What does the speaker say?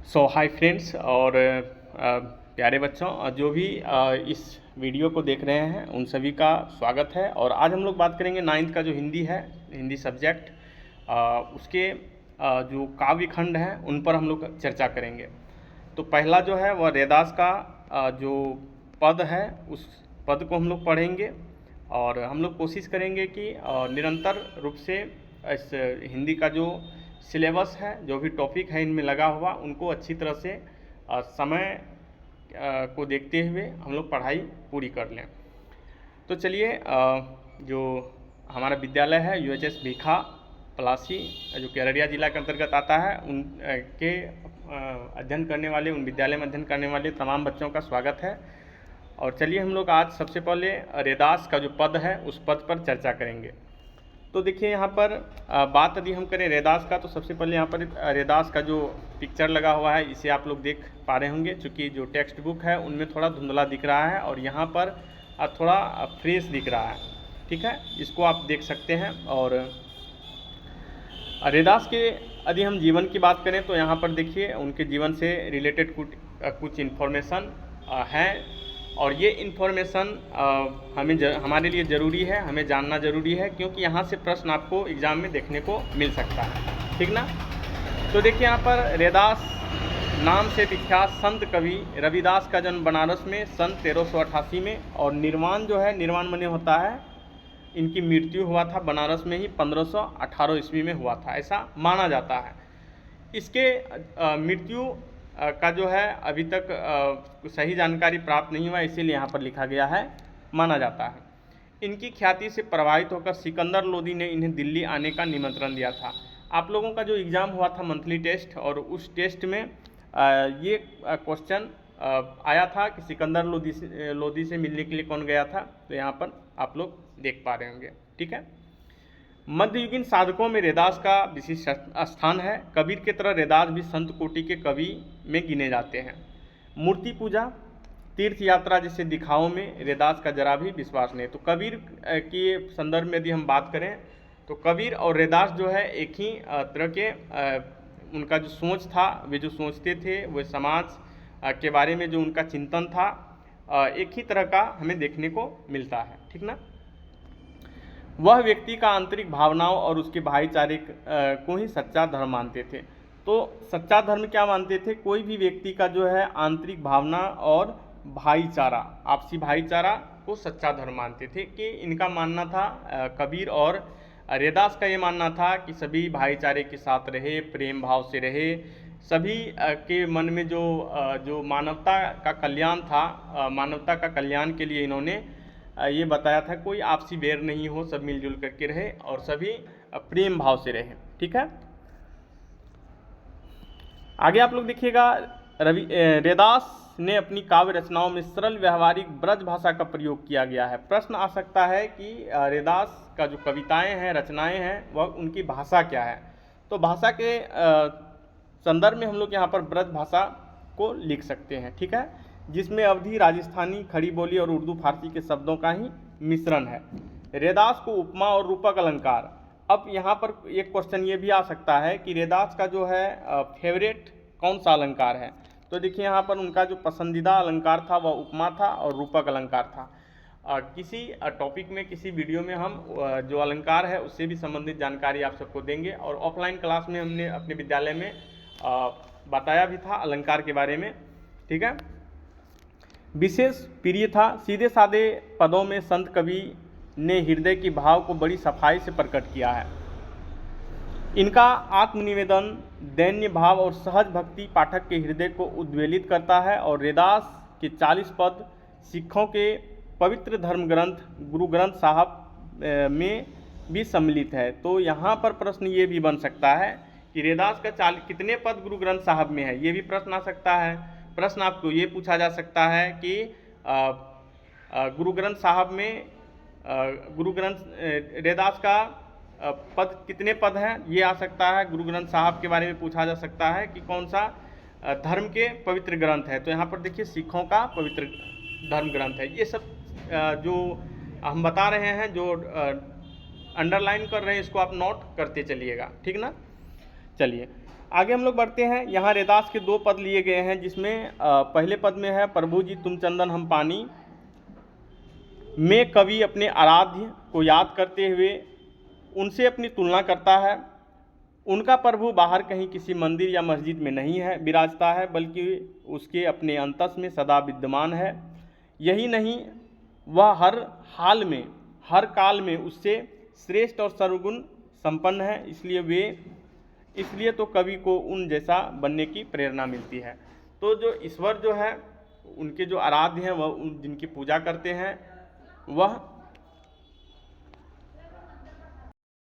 Hi friends और प्यारे बच्चों, जो भी इस वीडियो को देख रहे हैं उन सभी का स्वागत है। और आज हम लोग बात करेंगे नाइन्थ का जो हिंदी है, हिंदी सब्जेक्ट, उसके जो काव्य खंड हैं उन पर हम लोग चर्चा करेंगे। तो पहला जो है वह रैदास का जो पद है उस पद को हम लोग पढ़ेंगे और हम लोग कोशिश करेंगे कि निरंतर रूप से इस हिंदी का जो सिलेबस है, जो भी टॉपिक है इनमें लगा हुआ, उनको अच्छी तरह से समय को देखते हुए हम लोग पढ़ाई पूरी कर लें। तो चलिए, जो हमारा विद्यालय है यूएचएस भीखा पलासी, जो कि अररिया जिला के अंतर्गत आता है, उन के अध्ययन करने वाले, उन विद्यालय में अध्ययन करने वाले तमाम बच्चों का स्वागत है। और चलिए हम लोग आज सबसे पहले रैदास का जो पद है उस पद पर चर्चा करेंगे। तो देखिए यहाँ पर बात यदि हम करें रैदास का, तो सबसे पहले यहाँ पर रैदास का जो पिक्चर लगा हुआ है इसे आप लोग देख पा रहे होंगे, चूँकि जो टेक्स्ट बुक है उनमें थोड़ा धुंधला दिख रहा है और यहाँ पर थोड़ा फ्रेश दिख रहा है। ठीक है, इसको आप देख सकते हैं। और रैदास के यदि हम जीवन की बात करें तो यहाँ पर देखिए उनके जीवन से रिलेटेड कुछ इन्फॉर्मेशन हैं और ये इन्फॉर्मेशन हमारे लिए ज़रूरी है, हमें जानना ज़रूरी है, क्योंकि यहाँ से प्रश्न आपको एग्ज़ाम में देखने को मिल सकता है। ठीक ना। तो देखिए यहाँ पर रैदास नाम से विख्यात संत कवि रविदास का जन्म बनारस में सन 1388 में, और निर्वाण जो है, निर्वाण मने होता है, इनकी मृत्यु हुआ था बनारस में ही 1518 ईस्वी में हुआ था, ऐसा माना जाता है। इसके मृत्यु का जो है अभी तक सही जानकारी प्राप्त नहीं हुआ, इसीलिए यहाँ पर लिखा गया है माना जाता है। इनकी ख्याति से प्रभावित होकर सिकंदर लोदी ने इन्हें दिल्ली आने का निमंत्रण दिया था। आप लोगों का जो एग्ज़ाम हुआ था मंथली टेस्ट, और उस टेस्ट में ये क्वेश्चन आया था कि सिकंदर लोदी से मिलने के लिए कौन गया था, तो यहाँ पर आप लोग देख पा रहे होंगे। ठीक है। मध्ययुगीन साधकों में रैदास का विशिष्ट स्थान है। कबीर की तरह रैदास भी संत कोटि के कवि में गिने जाते हैं। मूर्ति पूजा, तीर्थ यात्रा जैसे दिखावों में रैदास का जरा भी विश्वास नहीं। तो कबीर के संदर्भ में यदि हम बात करें तो कबीर और रैदास जो है एक ही तरह के उनका जो सोच था, वे जो सोचते थे, वो समाज के बारे में जो उनका चिंतन था, एक ही तरह का हमें देखने को मिलता है। ठीक ना। वह व्यक्ति का आंतरिक भावनाओं और उसके भाईचारे को ही सच्चा धर्म मानते थे। तो सच्चा धर्म क्या मानते थे? कोई भी व्यक्ति का जो है आंतरिक भावना और भाईचारा, आपसी भाईचारा को सच्चा धर्म मानते थे। कि इनका मानना था, कबीर और रैदास का ये मानना था कि सभी भाईचारे के साथ रहे, प्रेम भाव से रहे, सभी के मन में जो मानवता का कल्याण था, मानवता का कल्याण के लिए इन्होंने ये बताया था कोई आपसी बैर नहीं हो, सब मिलजुल करके रहे और सभी प्रेम भाव से रहे। ठीक है। आगे आप लोग देखिएगा, रैदास ने अपनी काव्य रचनाओं में सरल व्यवहारिक ब्रज भाषा का प्रयोग किया गया है। प्रश्न आ सकता है कि रैदास का जो कविताएं हैं, रचनाएं हैं, वह उनकी भाषा क्या है। तो भाषा के संदर्भ में हम लोग यहाँ पर ब्रज भाषा को लिख सकते हैं। ठीक है, जिसमें अवधी, राजस्थानी, खड़ी बोली और उर्दू फारसी के शब्दों का ही मिश्रण है। रैदास को उपमा और रूपक अलंकार। अब यहाँ पर एक क्वेश्चन ये भी आ सकता है कि रैदास का जो है फेवरेट कौन सा अलंकार है। तो देखिए यहाँ पर उनका जो पसंदीदा अलंकार था वह उपमा था और रूपक अलंकार था। किसी टॉपिक में, किसी वीडियो में हम जो अलंकार है उससे भी संबंधित जानकारी आप सबको देंगे। और ऑफलाइन क्लास में हमने अपने विद्यालय में बताया भी था अलंकार के बारे में। ठीक है। विशेष प्रिय था। सीधे साधे पदों में संत कवि ने हृदय की भाव को बड़ी सफाई से प्रकट किया है। इनका आत्मनिवेदन, दैन्य भाव और सहज भक्ति पाठक के हृदय को उद्वेलित करता है। और रैदास के 40 पद सिखों के पवित्र धर्म ग्रंथ गुरु ग्रंथ साहब में भी सम्मिलित है। तो यहाँ पर प्रश्न ये भी बन सकता है कि रैदास का कितने पद गुरु ग्रंथ साहब में है, ये भी प्रश्न आ सकता है। प्रश्न आपको ये पूछा जा सकता है कि गुरु ग्रंथ साहब में रैदास का पद कितने पद हैं, ये आ सकता है। गुरु ग्रंथ साहब के बारे में पूछा जा सकता है कि कौन सा धर्म के पवित्र ग्रंथ है। तो यहाँ पर देखिए सिखों का पवित्र धर्म ग्रंथ है। ये सब जो हम बता रहे हैं, जो अंडरलाइन कर रहे हैं, इसको आप नोट करते चलिएगा। ठीक ना। चलिए, आगे हम लोग बढ़ते हैं। यहाँ रैदास के 2 पद लिए गए हैं, जिसमें पहले पद में है, प्रभु जी तुम चंदन हम पानी। में कवि अपने आराध्य को याद करते हुए उनसे अपनी तुलना करता है। उनका प्रभु बाहर कहीं किसी मंदिर या मस्जिद में नहीं है विराजता है, बल्कि उसके अपने अंतस में सदा विद्यमान है। यही नहीं, वह हर हाल में, हर काल में उससे श्रेष्ठ और सर्वगुण संपन्न है। इसलिए तो कवि को उन जैसा बनने की प्रेरणा मिलती है। तो जो ईश्वर जो है, उनके जो आराध्य हैं, वह जिनकी पूजा करते हैं, वह